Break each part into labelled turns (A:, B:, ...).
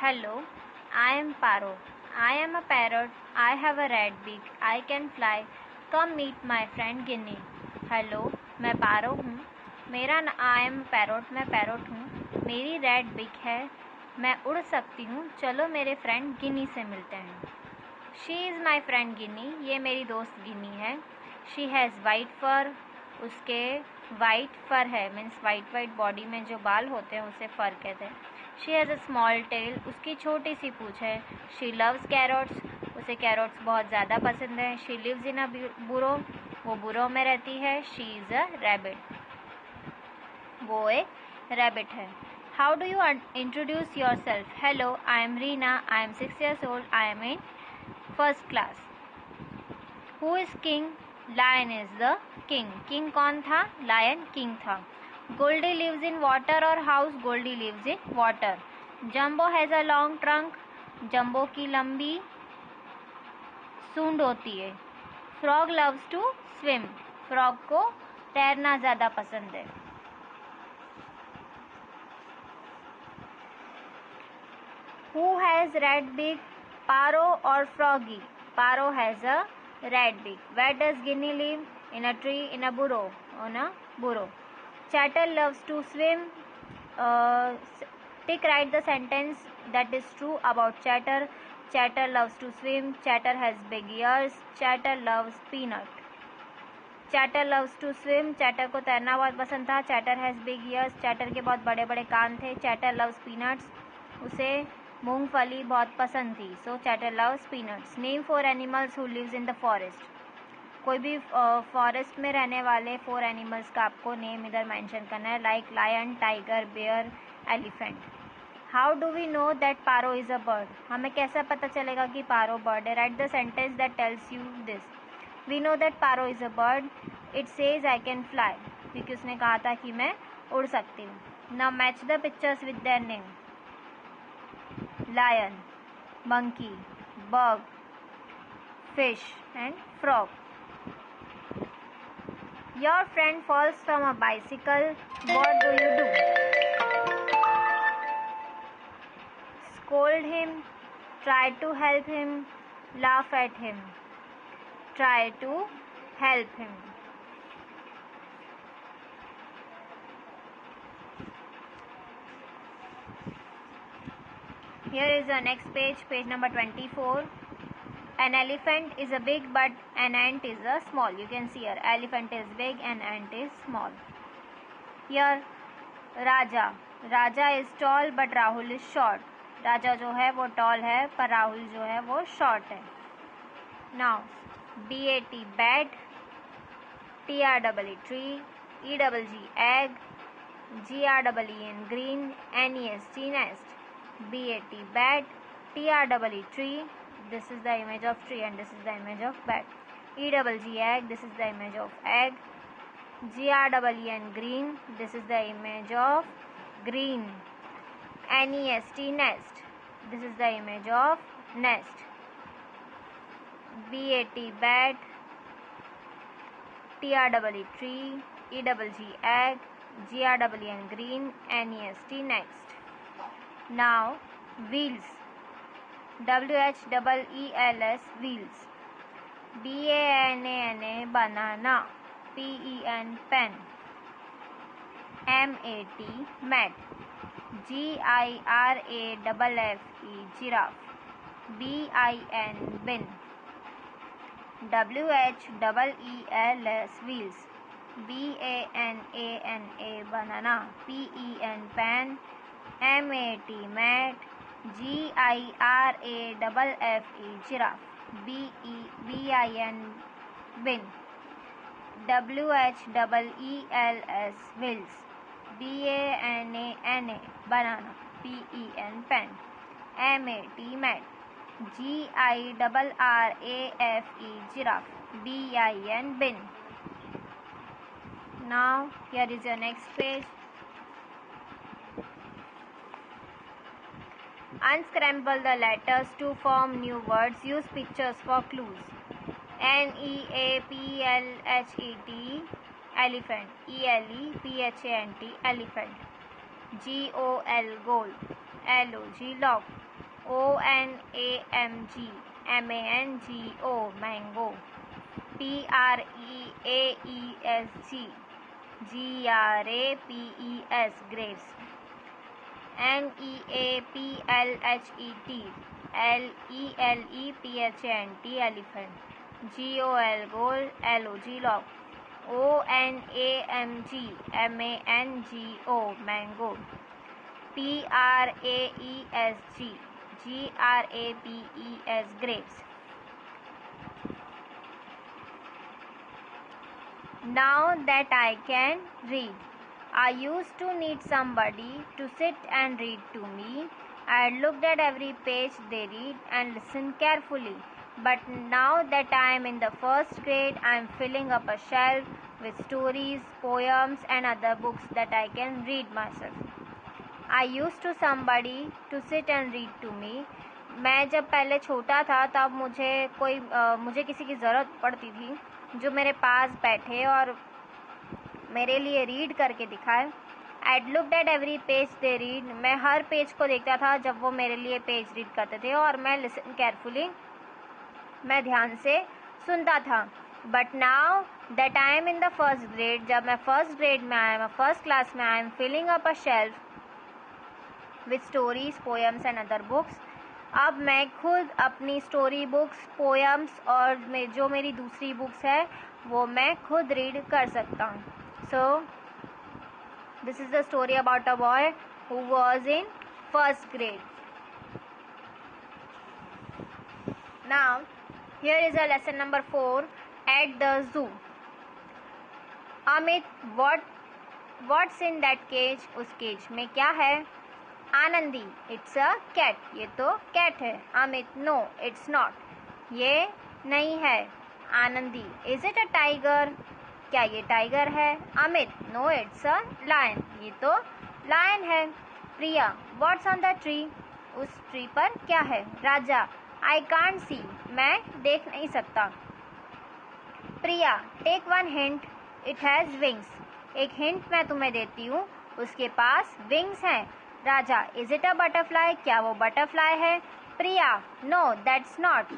A: Hello, I am Paro. I am a parrot. I have a red beak. I can fly. Come meet my friend Guinea. Hello, मैं पारो हूँ. I am parrot. मैं parrot हूँ. मेरी red बिक है. मैं उड़ सकती हूँ. चलो मेरे फ्रेंड गिनी से मिलते हैं. She is my friend Ginny. ये मेरी दोस्त गिनी है. She has white fur. उसके वाइट फर है, मीन्स वाइट बॉडी में जो बाल होते हैं उसे फर कहते हैं. She has a small tell. उसकी छोटी सी पूँछ है. She loves carrots. उसे कैरोट्स बहुत ज़्यादा पसंद है. शी लिव्स इन अ बुरो. वो बुरो में रहती है. She is a rabbit. वो एक रैबिट है. How do you introduce yourself? Hello, I am Reena. I am 6 years old. I am in first class. Who is king? Lion is the king. King कौन था? Lion king था. Goldie lives in water और house? Goldie lives in water. Jumbo has a long trunk. Jumbo की लंबी सूंड होती है. Frog loves to swim. Frog को तैरना ज़्यादा पसंद है. Who has red big? Paro और froggy? Paro has a red beak. Where does Guinea live? In a tree, in a burrow. On a burrow. Chatter loves to swim. Tick, write the sentence that is true about Chatter. Chatter loves to swim. Chatter has big ears. Chatter loves peanut. Chatter loves to swim. Chatter को तैरना बहुत पसंद था. Chatter has big ears. Chatter के बहुत बड़े बड़े कान थे. Chatter loves peanuts. उसे मूंगफली बहुत पसंद थी. So Chatter loves peanuts. Name 4 animals who lives in the forest. कोई भी फॉरेस्ट में रहने वाले 4 एनिमल्स का आपको नेम इधर मेंशन करना है. Like lion, tiger, bear, elephant. How do we know that Paro is a bird? हमें कैसा पता चलेगा कि पारो बर्ड है? Write the sentence that tells you this. We know that Paro is a bird. It says I can fly. क्योंकि उसने कहा था कि मैं उड़ सकती हूँ. Now match the pictures with their name. Lion, monkey, bug, fish and frog. Your friend falls from a bicycle. What do you do? Scold him. Try to help him. Laugh at him. Try to help him. Here is the next page, page number 24. An elephant is a big but an ant is a small. You can see here, elephant is big and ant is small. Here, Raja. Raja is tall but Rahul is short. राजा जो है वो tall है पर राहुल जो है वो short है. Now, BAT bat, TREE tree, EGG egg, GREEN green, NEST nest. BAT bat, TREE tree. This is the image of tree and this is the image of bat. EGG egg. This is the image of egg. GREEN green. This is the image of green. NEST nest. This is the image of nest. BAT bat, TREE tree, EGG egg, GREEN green, NEST next. Now, wheels. WHEELS wheels. BANANA banana. PEN pen. MAT mat. GIRAFFE giraffe. BIN bin. WHEELS wheels. BANANA banana. PEN pen. MAT mat. GIRAFFE giraffe. BIN bin. WHEELS wheels. BANANA banana. PEN pen. MAT mat. GIRRAFE giraffe. BIN bin. Now here is your next page. Unscramble the letters to form new words. Use pictures for clues. NEAPLHET elephant. ELEPHANT elephant. GOL goal. L-O-G, log. O-N-A-M-G, M-A-N-G-O, mango. P-R-E-A-E-S-G, G-R-A-P-E-S, grapes. N-E-A-P-L-H-E-T, L-E-L-E-P-H-A-N-T, elephant. G-O-L, gold. L-O-G, log. O-N-A-M-G, M-A-N-G-O, mango. P-R-A-E-S-G, G-R-A-P-E-S, grapes. Now that I can read. I used to need somebody to sit and read to me. I looked at every page they read and listened carefully. But now that I am in the first grade, I am filling up a shelf with stories, poems and other books that I can read myself. I used to somebody to sit and read to me. मैं जब पहले छोटा था तब मुझे किसी की ज़रूरत पड़ती थी जो मेरे पास बैठे और मेरे लिए रीड करके दिखाए. I'd looked at every page they read. मैं हर पेज को देखता था जब वो मेरे लिए पेज रीड करते थे और मैं listen carefully, मैं ध्यान से सुनता था. But now that I am in the first grade, जब मैं फर्स्ट ग्रेड में आया, मैं फर्स्ट क्लास में आया, I am filling up a shelf with stories, poems and other books. अब मैं खुद अपनी स्टोरी बुक्स, पोएम्स और जो मेरी दूसरी बुक्स है वो मैं खुद रीड कर सकता हूँ. So this is the story about a boy who was in first grade. Now here is a lesson number 4 at the zoo. Amit, what's in that cage? उस केज में क्या है? Anandi, it's a cat. ये तो cat है. Amit, no it's not. ये नहीं है. Anandi, is it a tiger? क्या ये टाइगर है? Amit, no it's a lion. ये तो लायन है. प्रिया, व्हाट्स ऑन द ट्री? उस ट्री पर क्या है? Raja, I can't see. मैं देख नहीं सकता. Priya, take one hint, it has wings. एक हिंट मैं तुम्हें देती हूँ, उसके पास विंग्स हैं. Raja, is it a butterfly? क्या वो बटरफ्लाई है? Priya, no that's not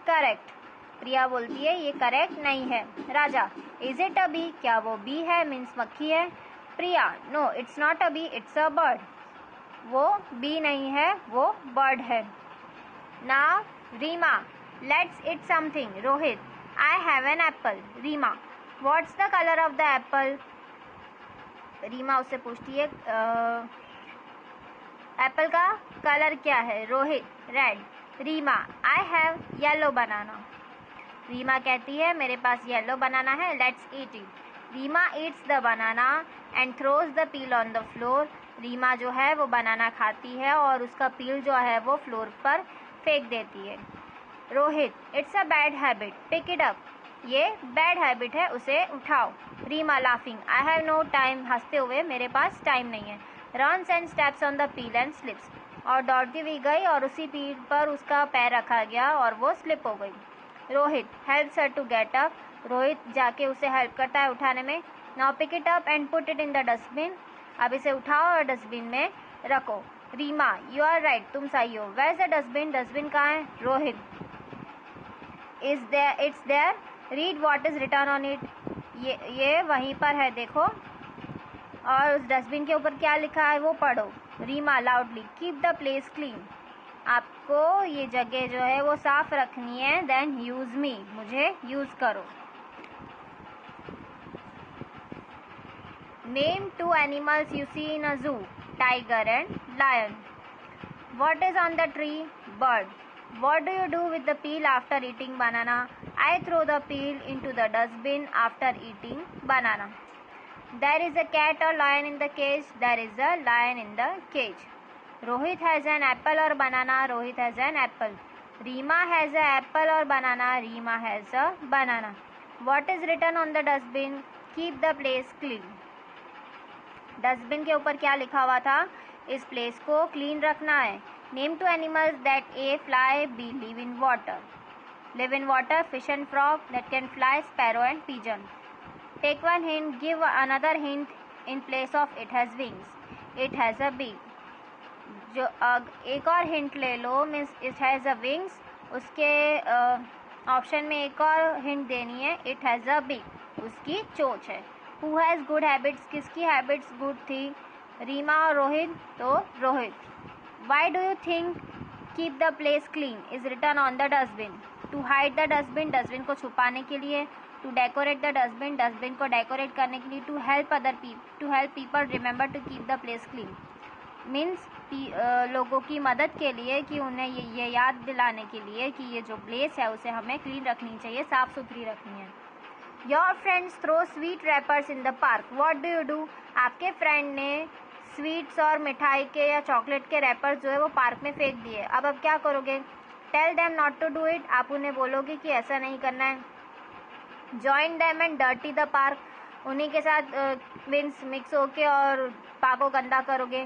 A: correct. Priya बोलती है ये करेक्ट नहीं है. Raja, is it a bee? क्या वो बी है? मीन्स मक्खी है. Priya, no it's not a bee, it's a bird. वो बी नहीं है, वो बर्ड है. Now Reema, let's eat something. Rohit, I have an apple. Reema, what's the colour of the apple? Reema उससे पूछती है एप्पल का कलर क्या है? Rohit, red. Reema, I have yellow banana. Reema कहती है मेरे पास येलो बनाना है. Let's eat it. Reema eats the banana and throws the peel on the floor. Reema जो है वो बनाना खाती है और उसका पील जो है वो फ्लोर पर फेंक देती है. Rohit, it's a bad habit, pick it up. ये बैड हैबिट है, उसे उठाओ. Reema laughing, I have no time. हंसते हुए, मेरे पास टाइम नहीं है. Runs and steps on the peel and slips. और दौड़ती हुई गई और उसी पील पर उसका पैर रखा गया और वो स्लिप हो गई. Rohit helps her to get up. Rohit जाके उसे हेल्प करता है उठाने में. Now pick it up and put it in the dustbin. अब इसे उठाओ और डस्टबिन में रखो. रीमा, यू आर राइट, तुम सही हो. Where is the dustbin? Dustbin कहाँ है? Rohit, it's there. Read what is written on it. ये वहीं पर है, देखो. और उस डस्टबिन के ऊपर क्या लिखा है वो पढ़ो. Reema loudly, keep the place clean. आपको ये जगह जो है वो साफ रखनी है. देन यूज मी, मुझे यूज करो. Name two animals you see in a zoo. Tiger and lion. What is on the tree? Bird. What do you do with the peel after eating banana? I throw the peel into the dustbin after eating banana. There is a cat or lion in the cage. There is a lion in the cage. Rohit has an apple or banana. Rohit has an apple. Reema has an apple or banana. Reema has a banana. What is written on the dustbin? Keep the place clean. Dustbin के ऊपर क्या लिखा हुआ था? इस place को clean रखना है. Name two animals that A, fly, B, live in water. Live in water, fish and frog that can fly, sparrow and pigeon. Take one hint, give another hint in place of it has wings. It has a beak. जो एक और hint ले लो, means it has a wings, उसके option में एक और hint देनी है, इट हैज़ अ बीक, उसकी चोंच है। हु हैज़ गुड हैबिट्स, किसकी हैबिट्स गुड थी, रीमा और रोहित, तो Rohit. Why do you think keep the place clean is written on the dustbin, to hide the dustbin, dustbin को छुपाने के लिए, to decorate the dustbin, dustbin को डेकोरेट करने के लिए, to help people remember to keep the place clean, means लोगों की मदद के लिए, कि उन्हें ये याद दिलाने के लिए कि ये जो प्लेस है उसे हमें क्लीन रखनी चाहिए, साफ़ सुथरी रखनी है। Your friends throw sweet wrappers in the park, what do you do, आपके फ्रेंड ने स्वीट्स और मिठाई के या चॉकलेट के रैपर्स जो है वो पार्क में फेंक दिए, अब आप क्या करोगे, tell them not to do it, आप उन्हें बोलोगे कि ऐसा नहीं करना है। Join them and dirty the park, उन्हीं के साथ मीन्स मिक्स होके और पार्क को गंदा करोगे।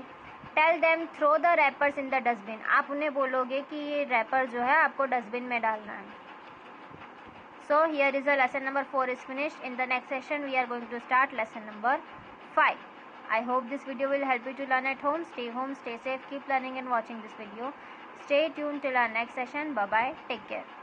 A: Tell them throw the wrappers in the dustbin, आप उन्हें बोलोगे कि ये रैपर जो है आपको डस्टबिन में डालना है। So here is a lesson number 4 is finished. In the next session we are going to start lesson number 5. I hope this video will help you to learn at home. Stay safe, keep learning and watching this video. Stay tuned till our next session. Bye bye, take care.